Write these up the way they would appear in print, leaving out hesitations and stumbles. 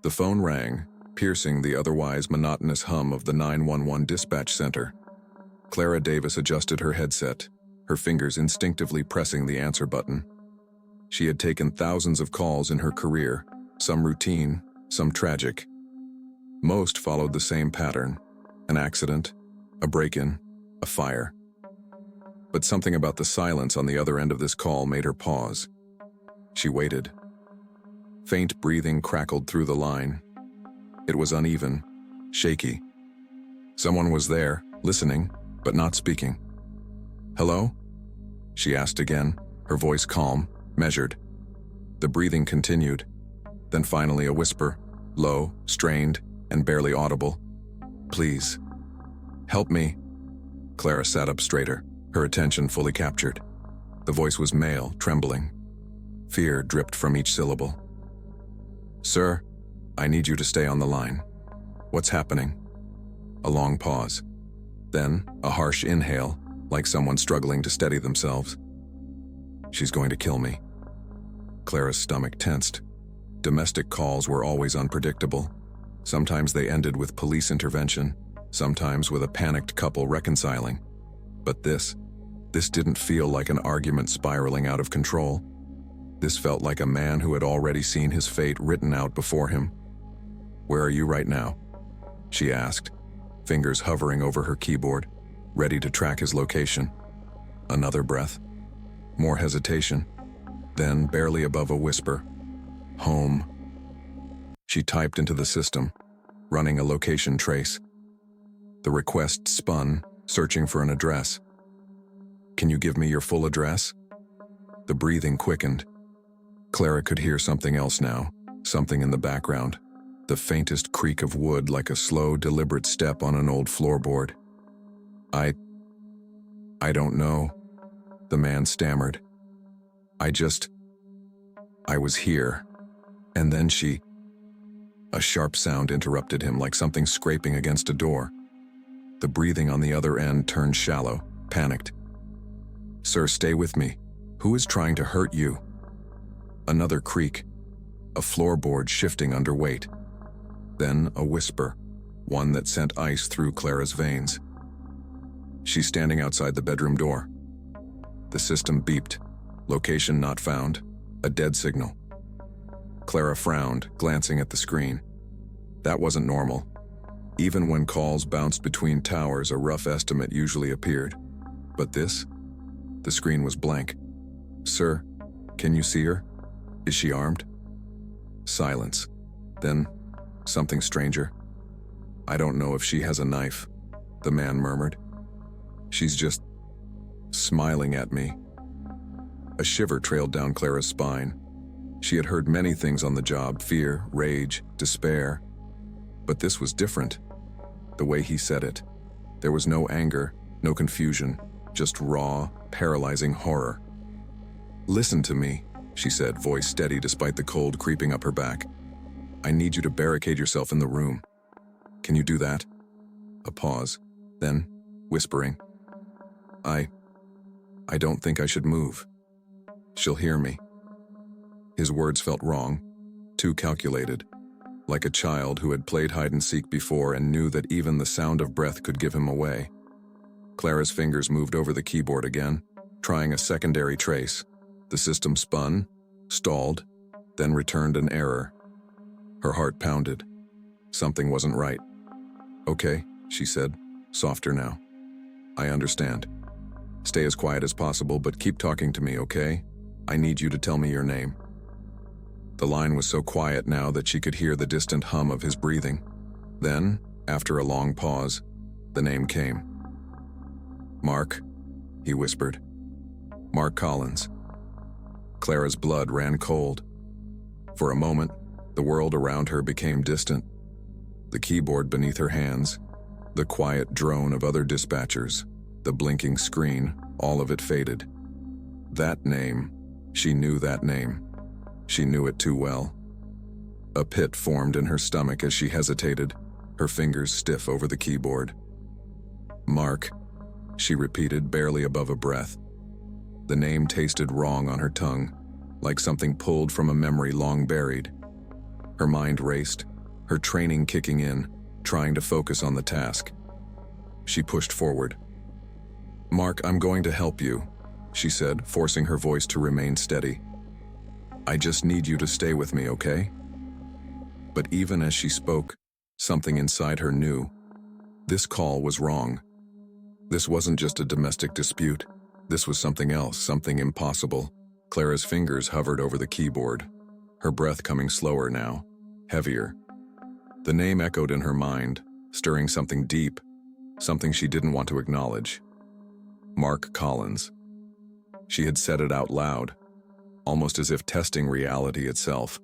The phone rang, piercing the otherwise monotonous hum of the 911 dispatch center. Clara Davis adjusted her headset, her fingers instinctively pressing the answer button. She had taken thousands of calls in her career, some routine, some tragic. Most followed the same pattern: an accident, a break-in, a fire. But something about the silence on the other end of this call made her pause. She waited. Faint breathing crackled through the line. It was uneven, shaky. Someone was there, listening, but not speaking. "Hello?" she asked again, her voice calm, measured. The breathing continued, then finally a whisper, low, strained, and barely audible. "Please. Help me." Clara sat up straighter, her attention fully captured. The voice was male, trembling. Fear dripped from each syllable. "Sir, I need you to stay on the line. What's happening?" A long pause. Then a harsh inhale, like someone struggling to steady themselves. "She's going to kill me." Clara's stomach tensed. Domestic calls were always unpredictable. Sometimes they ended with police intervention, sometimes with a panicked couple reconciling. But this didn't feel like an argument spiraling out of control. This felt like a man who had already seen his fate written out before him. "Where are you right now?" she asked, fingers hovering over her keyboard, ready to track his location. Another breath. More hesitation. Then, barely above a whisper, "Home." She typed into the system, running a location trace. The request spun, searching for an address. "Can you give me your full address?" The breathing quickened. Clara could hear something else now, something in the background. The faintest creak of wood, like a slow, deliberate step on an old floorboard. I don't know," the man stammered. I was here." And then a sharp sound interrupted him, like something scraping against a door. The breathing on the other end turned shallow, panicked. "Sir, stay with me. Who is trying to hurt you?" Another creak, a floorboard shifting under weight. Then a whisper, one that sent ice through Clara's veins. "She's standing outside the bedroom door." The system beeped. Location not found. A dead signal. Clara frowned, glancing at the screen. That wasn't normal. Even when calls bounced between towers, a rough estimate usually appeared. But this? The screen was blank. "Sir, can you see her? Is she armed?" Silence. Then, something stranger. "I don't know if she has a knife," the man murmured. "She's just smiling at me." A shiver trailed down Clara's spine. She had heard many things on the job: fear, rage, despair. But this was different. The way he said it. There was no anger, no confusion, just raw, paralyzing horror. "Listen to me," she said, voice steady despite the cold creeping up her back. "I need you to barricade yourself in the room. Can you do that?" A pause. Then, whispering, I don't think I should move. She'll hear me." His words felt wrong, too calculated, like a child who had played hide-and-seek before and knew that even the sound of breath could give him away. Clara's fingers moved over the keyboard again, trying a secondary trace. The system spun, stalled, then returned an error. Her heart pounded. Something wasn't right. "Okay," she said, softer now. "I understand. Stay as quiet as possible, but keep talking to me, okay? I need you to tell me your name." The line was so quiet now that she could hear the distant hum of his breathing. Then, after a long pause, the name came. "Mark," he whispered. "Mark Collins." Clara's blood ran cold. For a moment, the world around her became distant. The keyboard beneath her hands, the quiet drone of other dispatchers, the blinking screen, all of it faded. That name, she knew that name. She knew it too well. A pit formed in her stomach as she hesitated, her fingers stiff over the keyboard. "Mark," she repeated, barely above a breath. The name tasted wrong on her tongue, like something pulled from a memory long buried. Her mind raced, her training kicking in, trying to focus on the task. She pushed forward. "Mark, I'm going to help you," she said, forcing her voice to remain steady. "I just need you to stay with me, okay?" But even as she spoke, something inside her knew. This call was wrong. This wasn't just a domestic dispute. This was something else, something impossible. Clara's fingers hovered over the keyboard, her breath coming slower now, heavier. The name echoed in her mind, stirring something deep, something she didn't want to acknowledge. Mark Collins. She had said it out loud, almost as if testing reality itself.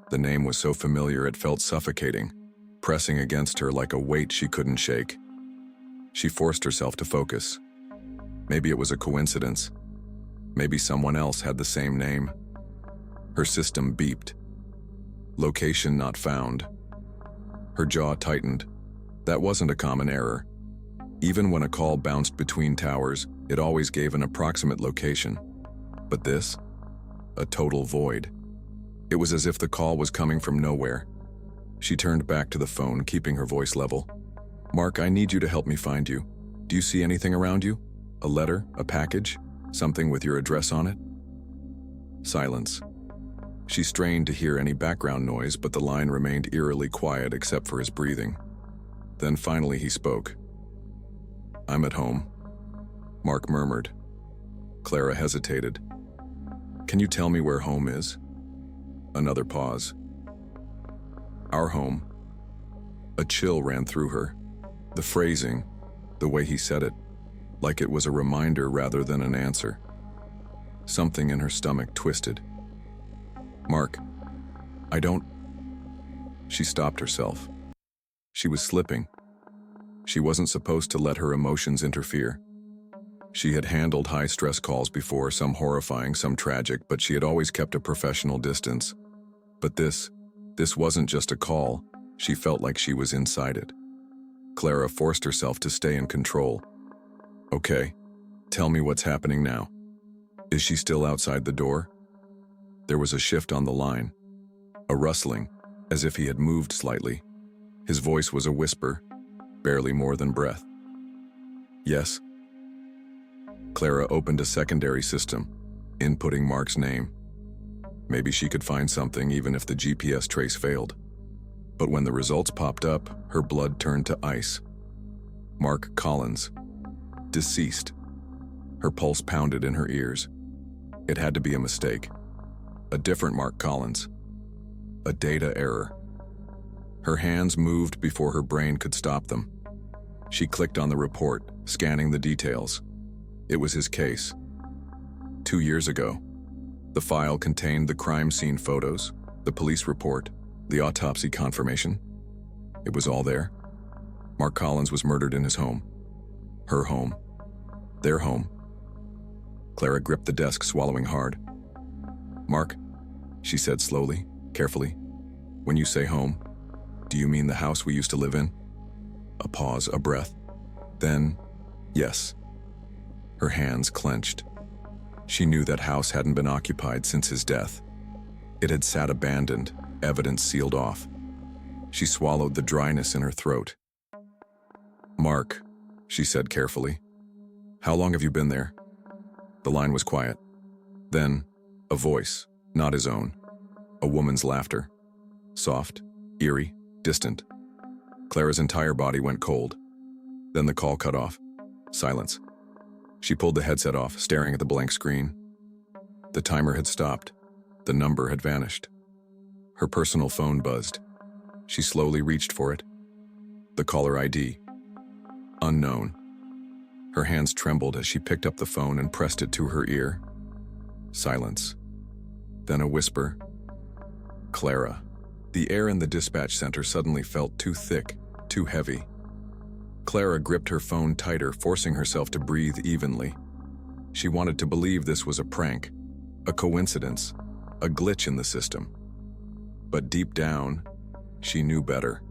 The name was so familiar it felt suffocating, pressing against her like a weight she couldn't shake. She forced herself to focus. Maybe it was a coincidence. Maybe someone else had the same name. Her system beeped. Location not found. Her jaw tightened. That wasn't a common error. Even when a call bounced between towers, it always gave an approximate location. But this? A total void. It was as if the call was coming from nowhere. She turned back to the phone, keeping her voice level. "Mark, I need you to help me find you. Do you see anything around you? A letter? A package? Something with your address on it?" Silence. She strained to hear any background noise, but the line remained eerily quiet except for his breathing. Then finally he spoke. "I'm at home," Mark murmured. Clara hesitated. "Can you tell me where home is?" Another pause. "Our home." A chill ran through her. The phrasing, the way he said it, like it was a reminder rather than an answer. Something in her stomach twisted. "Mark, I don't..." She stopped herself. She was slipping. She wasn't supposed to let her emotions interfere. She had handled high-stress calls before, some horrifying, some tragic, but she had always kept a professional distance. But this wasn't just a call. She felt like she was inside it. Clara forced herself to stay in control. "Okay, tell me what's happening now. Is she still outside the door?" There was a shift on the line, a rustling, as if he had moved slightly. His voice was a whisper, barely more than breath. "Yes." Clara opened a secondary system, inputting Mark's name. Maybe she could find something even if the GPS trace failed. But when the results popped up, her blood turned to ice. Mark Collins. Deceased. Her pulse pounded in her ears. It had to be a mistake. A different Mark Collins. A data error. Her hands moved before her brain could stop them. She clicked on the report, scanning the details. It was his case. 2 years ago. The file contained the crime scene photos, the police report, the autopsy confirmation. It was all there. Mark Collins was murdered in his home. Her home. Their home. Clara gripped the desk, swallowing hard. "Mark," she said slowly, carefully, "when you say home, do you mean the house we used to live in?" A pause, a breath. Then, "Yes." Her hands clenched. She knew that house hadn't been occupied since his death. It had sat abandoned, evidence sealed off. She swallowed the dryness in her throat. "Mark," she said carefully, "how long have you been there?" The line was quiet. Then, a voice, not his own. A woman's laughter. Soft, eerie, distant. Clara's entire body went cold. Then the call cut off. Silence. She pulled the headset off, staring at the blank screen. The timer had stopped. The number had vanished. Her personal phone buzzed. She slowly reached for it. The caller ID. Unknown. Her hands trembled as she picked up the phone and pressed it to her ear. Silence. Then a whisper. "Clara." The air in the dispatch center suddenly felt too thick, too heavy. Clara gripped her phone tighter, forcing herself to breathe evenly. She wanted to believe this was a prank, a coincidence, a glitch in the system. But deep down, she knew better.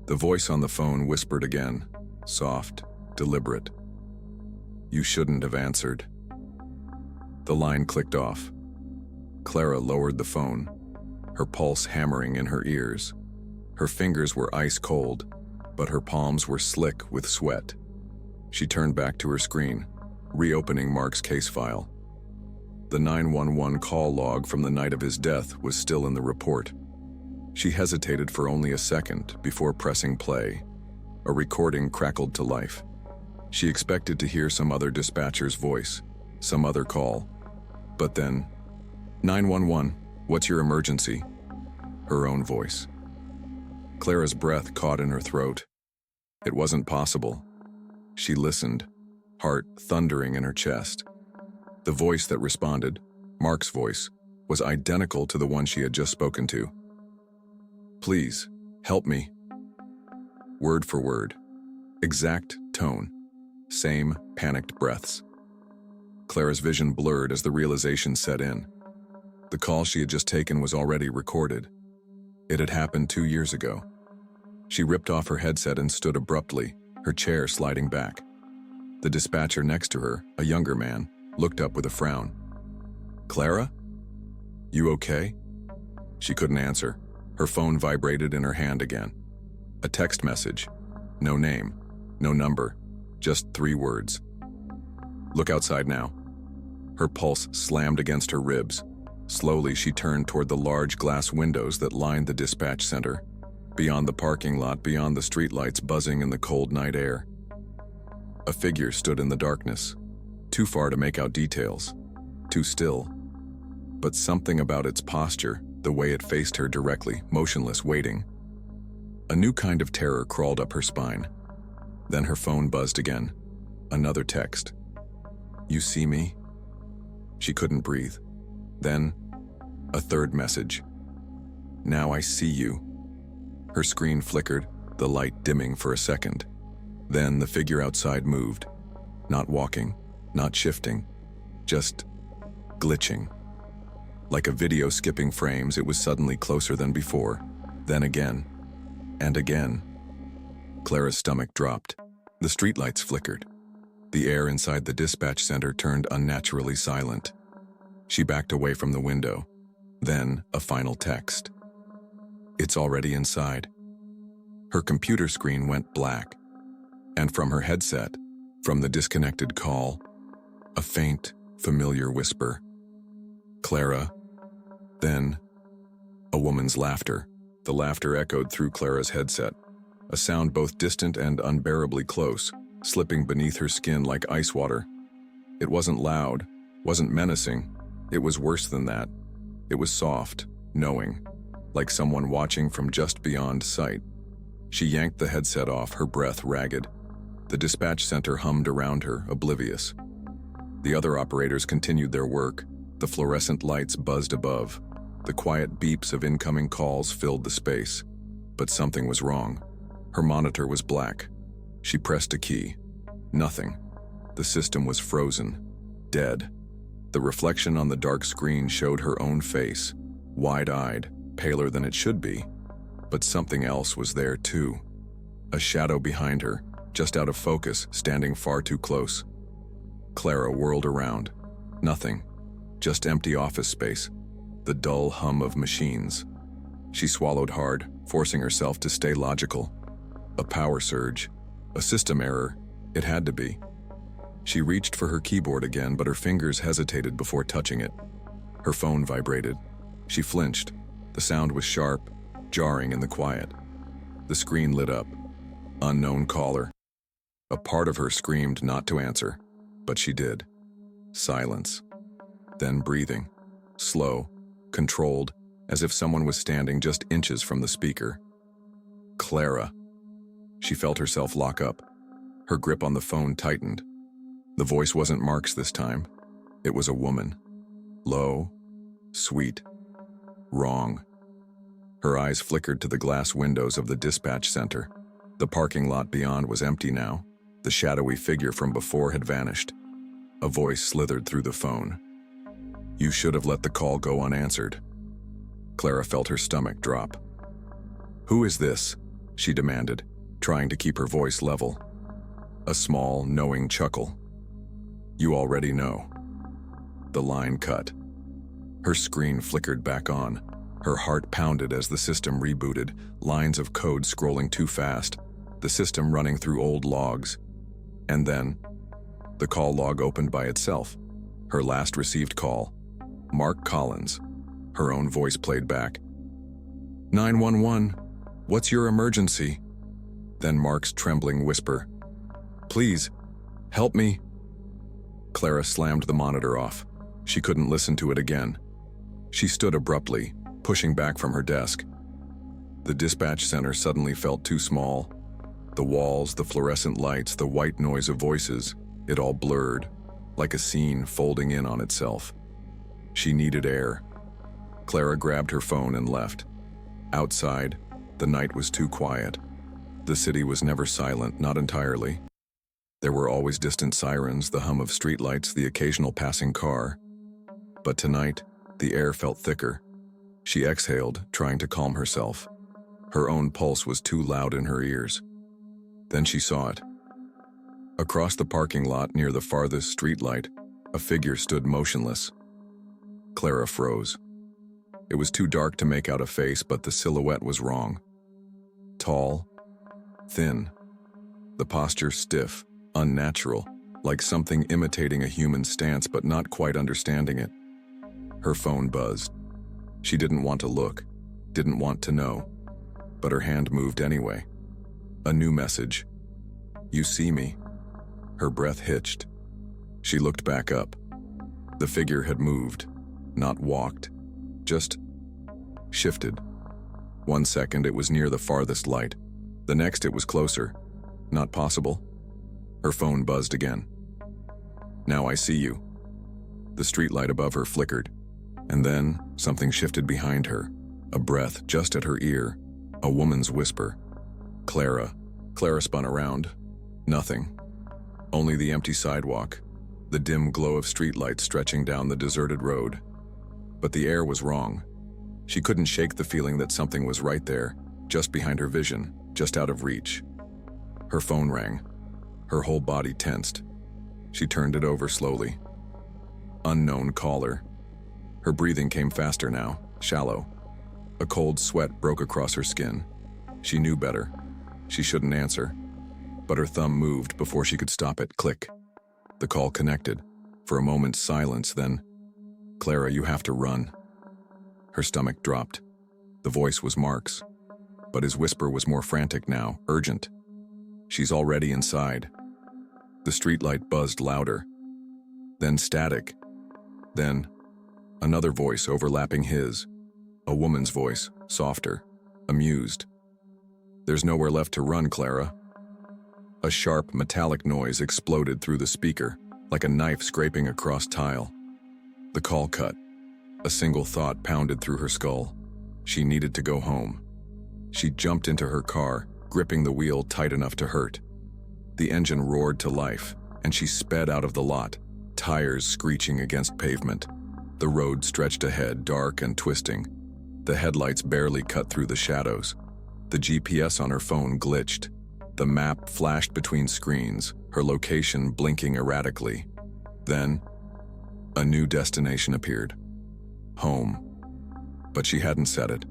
The voice on the phone whispered again, soft, deliberate. "You shouldn't have answered." The line clicked off. Clara lowered the phone, her pulse hammering in her ears. Her fingers were ice cold, but her palms were slick with sweat. She turned back to her screen, reopening Mark's case file. The 911 call log from the night of his death was still in the report. She hesitated for only a second before pressing play. A recording crackled to life. She expected to hear some other dispatcher's voice, some other call. But then, 911, what's your emergency? Her own voice. Clara's breath caught in her throat. It wasn't possible. She listened, heart thundering in her chest. The voice that responded, Mark's voice, was identical to the one she had just spoken to. Please, help me. Word for word. Exact tone. Same panicked breaths. Clara's vision blurred as the realization set in. The call she had just taken was already recorded. It had happened 2 years ago. She ripped off her headset and stood abruptly, her chair sliding back. The dispatcher next to her, a younger man, looked up with a frown. Clara? You okay? She couldn't answer. Her phone vibrated in her hand again. A text message. No name, no number, just 3 words. Look outside now. Her pulse slammed against her ribs. Slowly, she turned toward the large glass windows that lined the dispatch center, beyond the parking lot, beyond the streetlights buzzing in the cold night air. A figure stood in the darkness, too far to make out details, too still. But something about its posture, the way it faced her directly, motionless, waiting. A new kind of terror crawled up her spine. Then her phone buzzed again. Another text. You see me? She couldn't breathe. Then, a third message. Now I see you. Her screen flickered, the light dimming for a second. Then the figure outside moved. Not walking, not shifting, just glitching. Like a video skipping frames, it was suddenly closer than before. Then again, and again. Clara's stomach dropped. The streetlights flickered. The air inside the dispatch center turned unnaturally silent. She backed away from the window. Then, a final text. It's already inside. Her computer screen went black. And from her headset, from the disconnected call, a faint, familiar whisper. Clara. Then, a woman's laughter. The laughter echoed through Clara's headset, a sound both distant and unbearably close, slipping beneath her skin like ice water. It wasn't loud, wasn't menacing. It was worse than that. It was soft, knowing, like someone watching from just beyond sight. She yanked the headset off, her breath ragged. The dispatch center hummed around her, oblivious. The other operators continued their work. The fluorescent lights buzzed above. The quiet beeps of incoming calls filled the space. But something was wrong. Her monitor was black. She pressed a key. Nothing. The system was frozen. Dead. The reflection on the dark screen showed her own face, wide-eyed, paler than it should be. But something else was there too. A shadow behind her, just out of focus, standing far too close. Clara whirled around. Nothing. Just empty office space. The dull hum of machines. She swallowed hard, forcing herself to stay logical. A power surge. A system error. It had to be. She reached for her keyboard again, but her fingers hesitated before touching it. Her phone vibrated. She flinched. The sound was sharp, jarring in the quiet. The screen lit up. Unknown caller. A part of her screamed not to answer, but she did. Silence. Then breathing. Slow, controlled, as if someone was standing just inches from the speaker. Clara. She felt herself lock up. Her grip on the phone tightened. The voice wasn't Mark's this time. It was a woman. Low, sweet, wrong. Her eyes flickered to the glass windows of the dispatch center. The parking lot beyond was empty now. The shadowy figure from before had vanished. A voice slithered through the phone. You should have let the call go unanswered. Clara felt her stomach drop. Who is this? She demanded, trying to keep her voice level. A small, knowing chuckle. You already know. The line cut. Her screen flickered back on. Her heart pounded as the system rebooted, lines of code scrolling too fast, the system running through old logs. And then, the call log opened by itself. Her last received call. Mark Collins. Her own voice played back. 911, what's your emergency? Then Mark's trembling whisper. Please, help me. Clara slammed the monitor off. She couldn't listen to it again. She stood abruptly, pushing back from her desk. The dispatch center suddenly felt too small. The walls, the fluorescent lights, the white noise of voices, it all blurred, like a scene folding in on itself. She needed air. Clara grabbed her phone and left. Outside, the night was too quiet. The city was never silent, not entirely. There were always distant sirens, the hum of streetlights, the occasional passing car. But tonight, the air felt thicker. She exhaled, trying to calm herself. Her own pulse was too loud in her ears. Then she saw it. Across the parking lot near the farthest streetlight, a figure stood motionless. Clara froze. It was too dark to make out a face, but the silhouette was wrong. Tall, thin, the posture stiff, unnatural, like something imitating a human stance but not quite understanding it. Her phone buzzed. She didn't want to look, didn't want to know, but her hand moved anyway. A new message. You see me? Her breath hitched. She looked back up. The figure had moved, not walked, just shifted. 1 second it was near the farthest light. The next it was closer. Not possible. Her phone buzzed again. Now I see you. The streetlight above her flickered, and then something shifted behind her. A breath just at her ear. A woman's whisper. Clara. Clara spun around. Nothing. Only the empty sidewalk, the dim glow of streetlights stretching down the deserted road. But the air was wrong. She couldn't shake the feeling that something was right there, just behind her vision, just out of reach. Her phone rang. Her whole body tensed. She turned it over slowly. Unknown caller. Her breathing came faster now, shallow. A cold sweat broke across her skin. She knew better. She shouldn't answer. But her thumb moved before she could stop it. Click. The call connected. For a moment's silence, then, Clara, you have to run. Her stomach dropped. The voice was Mark's, but his whisper was more frantic now, urgent. She's already inside. The streetlight buzzed louder. Then static. Then, another voice overlapping his. A woman's voice, softer, amused. There's nowhere left to run, Clara. A sharp, metallic noise exploded through the speaker, like a knife scraping across tile. The call cut. A single thought pounded through her skull. She needed to go home. She jumped into her car, gripping the wheel tight enough to hurt. The engine roared to life, and she sped out of the lot, tires screeching against pavement. The road stretched ahead, dark and twisting. The headlights barely cut through the shadows. The GPS on her phone glitched. The map flashed between screens, her location blinking erratically. Then, a new destination appeared. Home. But she hadn't said it.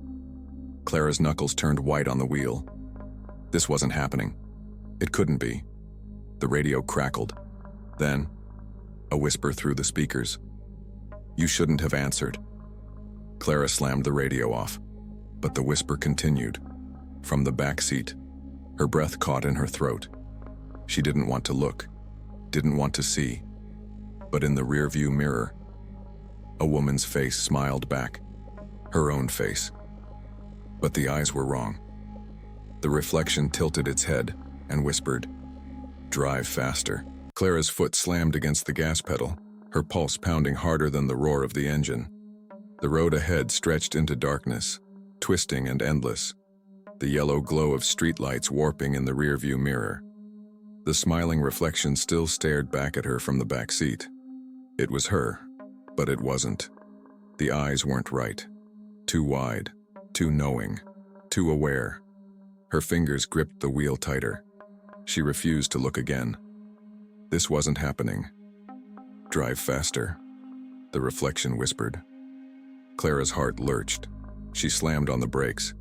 Clara's knuckles turned white on the wheel. This wasn't happening. It couldn't be. The radio crackled. Then, a whisper through the speakers. You shouldn't have answered. Clara slammed the radio off, but the whisper continued. From the back seat, her breath caught in her throat. She didn't want to look, didn't want to see. But in the rearview mirror, a woman's face smiled back. Her own face. But the eyes were wrong. The reflection tilted its head and whispered, "Drive faster." Clara's foot slammed against the gas pedal, her pulse pounding harder than the roar of the engine. The road ahead stretched into darkness, twisting and endless, the yellow glow of streetlights warping in the rearview mirror. The smiling reflection still stared back at her from the back seat. It was her, but it wasn't. The eyes weren't right. Too wide, too knowing, too aware. Her fingers gripped the wheel tighter. She refused to look again. This wasn't happening. Drive faster, the reflection whispered. Clara's heart lurched. She slammed on the brakes.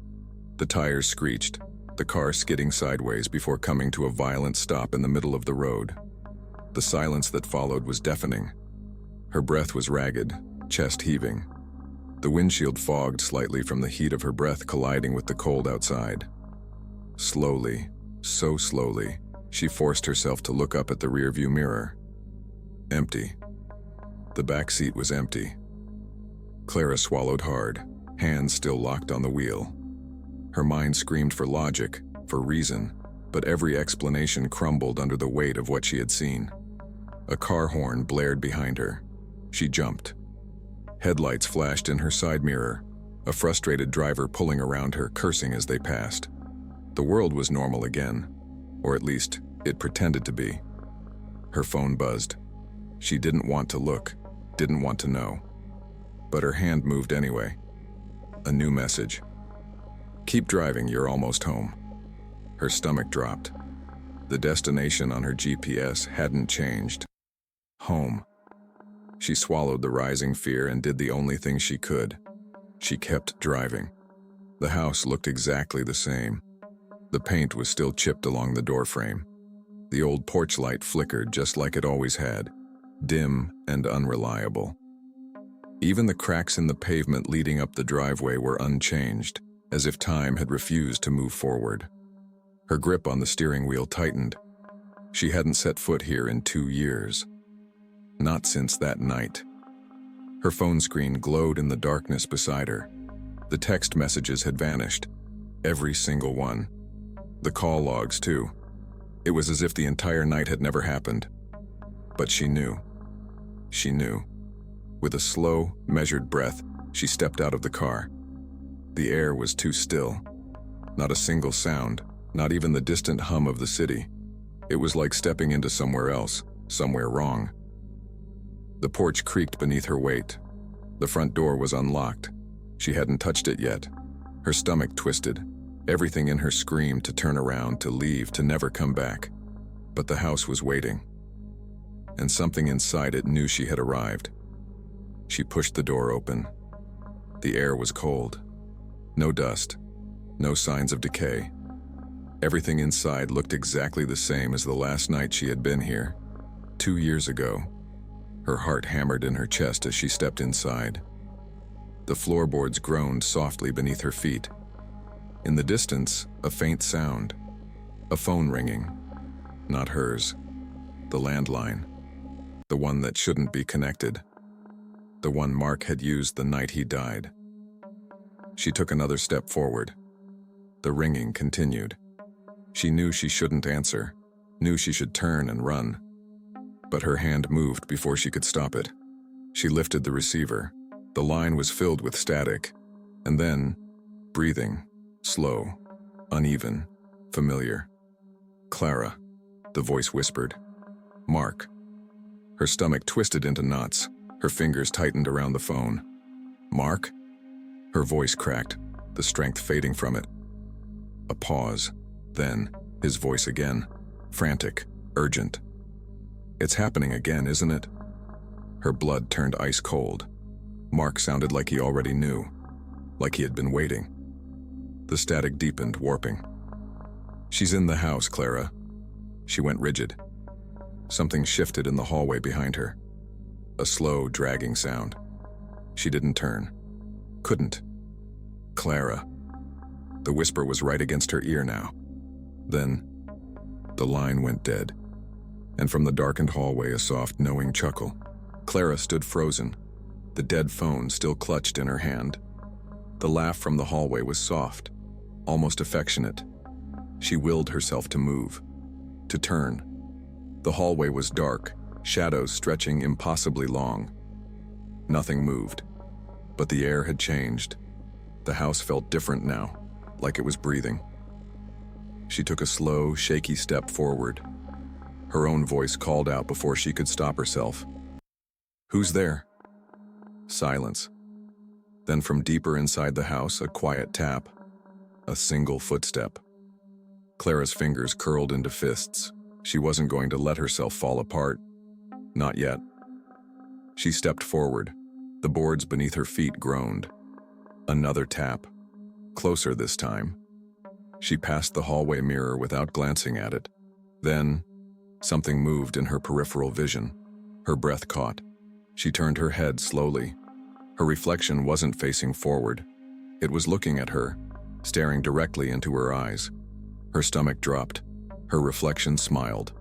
The tires screeched, the car skidding sideways before coming to a violent stop in the middle of the road. The silence that followed was deafening. Her breath was ragged, chest heaving. The windshield fogged slightly from the heat of her breath colliding with the cold outside. Slowly, so slowly, she forced herself to look up at the rearview mirror. Empty. The back seat was empty. Clara swallowed hard, hands still locked on the wheel. Her mind screamed for logic, for reason, but every explanation crumbled under the weight of what she had seen. A car horn blared behind her. She jumped. Headlights flashed in her side mirror, a frustrated driver pulling around her, cursing as they passed. The world was normal again, or at least it pretended to be. Her phone buzzed. She didn't want to look, didn't want to know. But her hand moved anyway. A new message. "Keep driving, you're almost home." Her stomach dropped. The destination on her GPS hadn't changed. Home. She swallowed the rising fear and did the only thing she could. She kept driving. The house looked exactly the same. The paint was still chipped along the doorframe. The old porch light flickered just like it always had, dim and unreliable. Even the cracks in the pavement leading up the driveway were unchanged, as if time had refused to move forward. Her grip on the steering wheel tightened. She hadn't set foot here in 2 years. Not since that night. Her phone screen glowed in the darkness beside her. The text messages had vanished. Every single one. The call logs, too. It was as if the entire night had never happened. But she knew. She knew. With a slow, measured breath, she stepped out of the car. The air was too still. Not a single sound, not even the distant hum of the city. It was like stepping into somewhere else, somewhere wrong. The porch creaked beneath her weight. The front door was unlocked. She hadn't touched it yet. Her stomach twisted. Everything in her screamed to turn around, to leave, to never come back. But the house was waiting. And something inside it knew she had arrived. She pushed the door open. The air was cold. No dust. No signs of decay. Everything inside looked exactly the same as the last night she had been here, 2 years ago. Her heart hammered in her chest as she stepped inside. The floorboards groaned softly beneath her feet. In the distance, a faint sound. A phone ringing. Not hers. The landline. The one that shouldn't be connected. The one Mark had used the night he died. She took another step forward. The ringing continued. She knew she shouldn't answer, knew she should turn and run. But her hand moved before she could stop it. She lifted the receiver. The line was filled with static. And then, breathing, slow, uneven, familiar. "Clara," the voice whispered. "Mark." Her stomach twisted into knots. Her fingers tightened around the phone. "Mark?" Her voice cracked, the strength fading from it. A pause. Then, his voice again. Frantic, urgent. "It's happening again, isn't it?" Her blood turned ice cold. Mark sounded like he already knew, like he had been waiting. The static deepened, warping. "She's in the house, Clara." She went rigid. Something shifted in the hallway behind her. A slow, dragging sound. She didn't turn. Couldn't. "Clara." The whisper was right against her ear now. Then, the line went dead. And from the darkened hallway a soft, knowing chuckle. Clara stood frozen, the dead phone still clutched in her hand. The laugh from the hallway was soft, almost affectionate. She willed herself to move, to turn. The hallway was dark, shadows stretching impossibly long. Nothing moved, but the air had changed. The house felt different now, like it was breathing. She took a slow, shaky step forward. Her own voice called out before she could stop herself. "Who's there?" Silence. Then from deeper inside the house, a quiet tap. A single footstep. Clara's fingers curled into fists. She wasn't going to let herself fall apart. Not yet. She stepped forward. The boards beneath her feet groaned. Another tap. Closer this time. She passed the hallway mirror without glancing at it. Then, something moved in her peripheral vision. Her breath caught. She turned her head slowly. Her reflection wasn't facing forward. It was looking at her, staring directly into her eyes. Her stomach dropped. Her reflection smiled.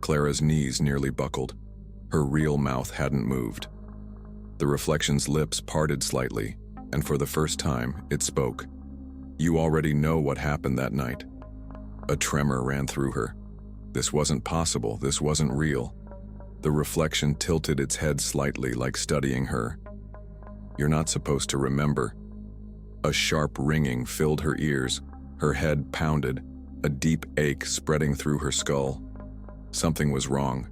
Clara's knees nearly buckled. Her real mouth hadn't moved. The reflection's lips parted slightly, and for the first time, it spoke. "You already know what happened that night." A tremor ran through her. This wasn't possible, this wasn't real. The reflection tilted its head slightly, like studying her. "You're not supposed to remember." A sharp ringing filled her ears. Her head pounded, a deep ache spreading through her skull. Something was wrong.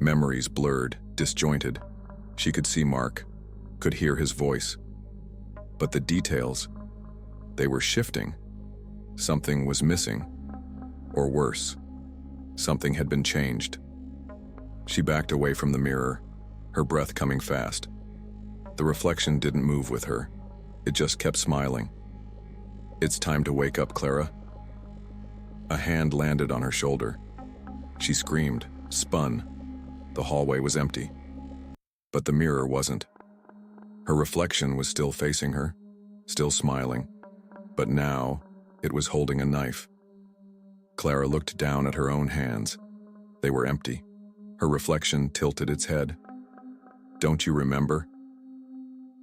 Memories blurred, disjointed. She could see Mark, could hear his voice. But the details, they were shifting. Something was missing. Or worse, something had been changed. She backed away from the mirror, her breath coming fast. The reflection didn't move with her. It just kept smiling. "It's time to wake up, Clara." A hand landed on her shoulder. She screamed, spun. The hallway was empty. But the mirror wasn't. Her reflection was still facing her, still smiling. But now, it was holding a knife. Clara looked down at her own hands. They were empty. Her reflection tilted its head. "Don't you remember?"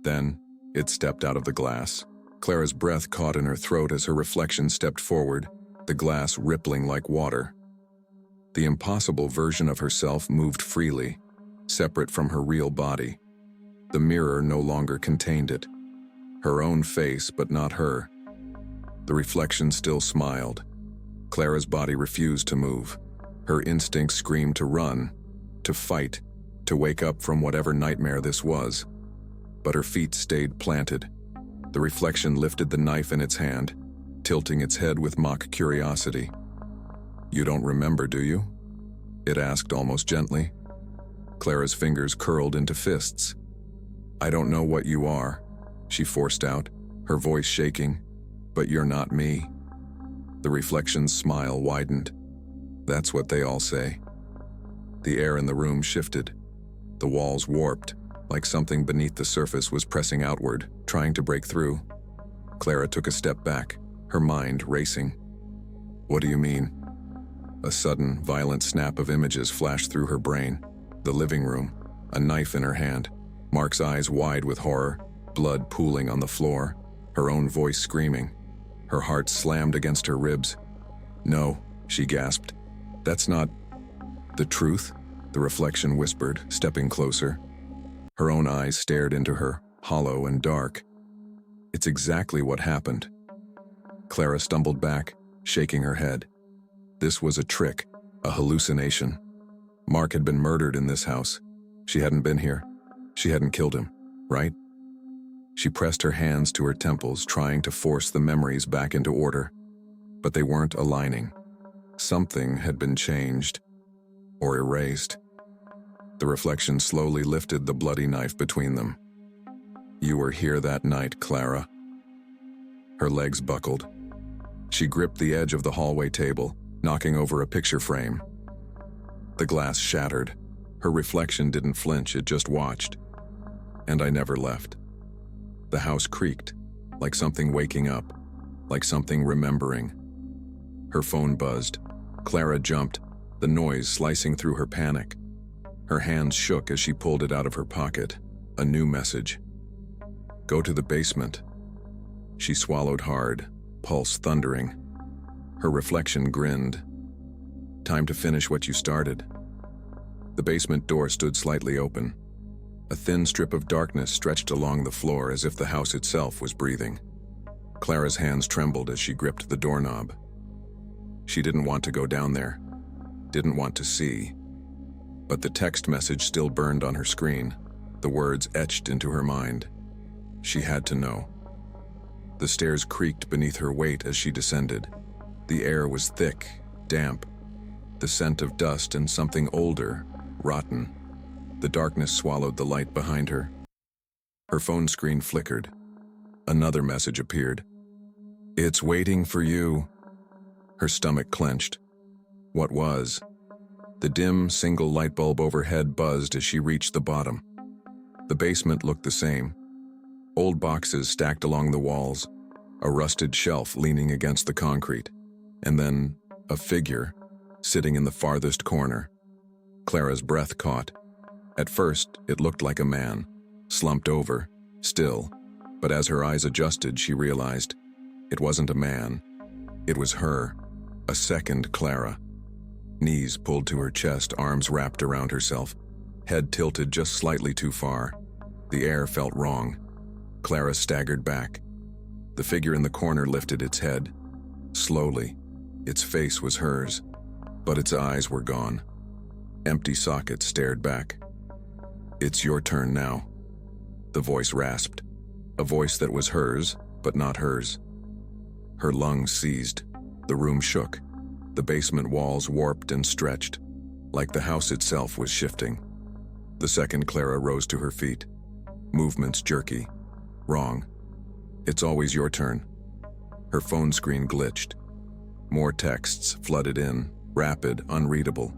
Then, it stepped out of the glass. Clara's breath caught in her throat as her reflection stepped forward, the glass rippling like water. The impossible version of herself moved freely, separate from her real body. The mirror no longer contained it. Her own face, but not her. The reflection still smiled. Clara's body refused to move. Her instincts screamed to run, to fight, to wake up from whatever nightmare this was. But her feet stayed planted. The reflection lifted the knife in its hand, tilting its head with mock curiosity. "You don't remember, do you?" it asked almost gently. Clara's fingers curled into fists. "I don't know what you are," she forced out, her voice shaking, "but you're not me." The reflection's smile widened. "That's what they all say." The air in the room shifted. The walls warped, like something beneath the surface was pressing outward, trying to break through. Clara took a step back, her mind racing. "What do you mean?" A sudden, violent snap of images flashed through her brain. The living room, a knife in her hand, Mark's eyes wide with horror, blood pooling on the floor, her own voice screaming. Her heart slammed against her ribs. "No," she gasped. "That's not the truth," the reflection whispered, stepping closer. Her own eyes stared into her, hollow and dark. "It's exactly what happened." Clara stumbled back, shaking her head. This was a trick, a hallucination. Mark had been murdered in this house. She hadn't been here. She hadn't killed him, right? She pressed her hands to her temples, trying to force the memories back into order. But they weren't aligning. Something had been changed, or erased. The reflection slowly lifted the bloody knife between them. "You were here that night, Clara." Her legs buckled. She gripped the edge of the hallway table, knocking over a picture frame. The glass shattered. Her reflection didn't flinch, it just watched. "And I never left." The house creaked, like something waking up, like something remembering. Her phone buzzed. Clara jumped, the noise slicing through her panic. Her hands shook as she pulled it out of her pocket. A new message. "Go to the basement." She swallowed hard, pulse thundering. Her reflection grinned. "Time to finish what you started." The basement door stood slightly open. A thin strip of darkness stretched along the floor as if the house itself was breathing. Clara's hands trembled as she gripped the doorknob. She didn't want to go down there, didn't want to see. But the text message still burned on her screen, the words etched into her mind. She had to know. The stairs creaked beneath her weight as she descended. The air was thick, damp, the scent of dust and something older, rotten. The darkness swallowed the light behind her. Her phone screen flickered. Another message appeared. "It's waiting for you." Her stomach clenched. What was? The dim, single light bulb overhead buzzed as she reached the bottom. The basement looked the same. Old boxes stacked along the walls, a rusted shelf leaning against the concrete, and then a figure sitting in the farthest corner. Clara's breath caught. At first, it looked like a man, slumped over, still, but as her eyes adjusted, she realized it wasn't a man. It was her, a second Clara. Knees pulled to her chest, arms wrapped around herself, head tilted just slightly too far. The air felt wrong. Clara staggered back. The figure in the corner lifted its head. Slowly, its face was hers, but its eyes were gone. Empty sockets stared back. "It's your turn now." The voice rasped, a voice that was hers, but not hers. Her lungs seized. The room shook. The basement walls warped and stretched, like the house itself was shifting. The second Clara rose to her feet. Movements jerky. Wrong. "It's always your turn." Her phone screen glitched. More texts flooded in, rapid, unreadable.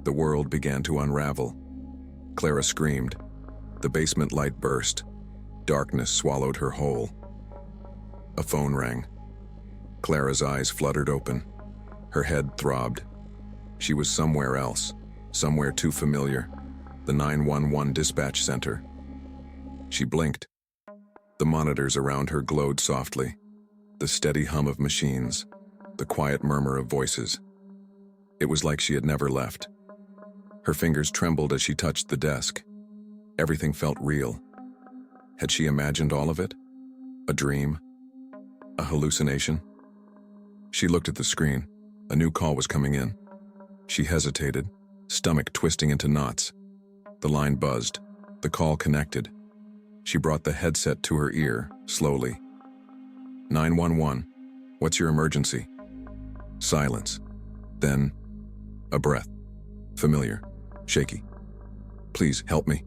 The world began to unravel. Clara screamed. The basement light burst. Darkness swallowed her whole. A phone rang. Clara's eyes fluttered open. Her head throbbed. She was somewhere else, somewhere too familiar. The 911 dispatch center. She blinked. The monitors around her glowed softly. The steady hum of machines. The quiet murmur of voices. It was like she had never left. Her fingers trembled as she touched the desk. Everything felt real. Had she imagined all of it? A dream? A hallucination? She looked at the screen. A new call was coming in. She hesitated, stomach twisting into knots. The line buzzed. The call connected. She brought the headset to her ear, slowly. 911, what's your emergency? Silence. Then, a breath. Familiar, shaky. Please, help me.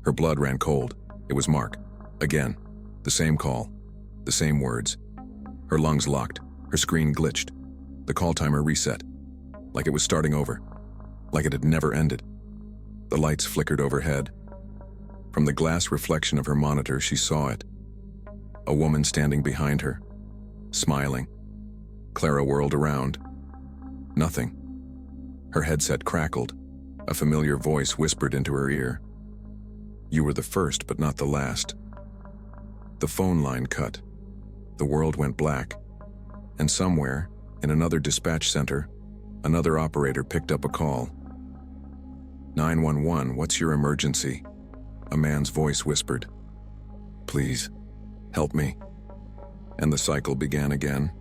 Her blood ran cold. It was Mark. Again. The same call. The same words. Her lungs locked. Her screen glitched. The call timer reset. Like it was starting over. Like it had never ended. The lights flickered overhead. From the glass reflection of her monitor, she saw it. A woman standing behind her, smiling. Clara whirled around. Nothing. Her headset crackled. A familiar voice whispered into her ear. "You were the first, but not the last." The phone line cut. The world went black. And somewhere, in another dispatch center, another operator picked up a call. 911, what's your emergency? A man's voice whispered. Please, help me. And the cycle began again.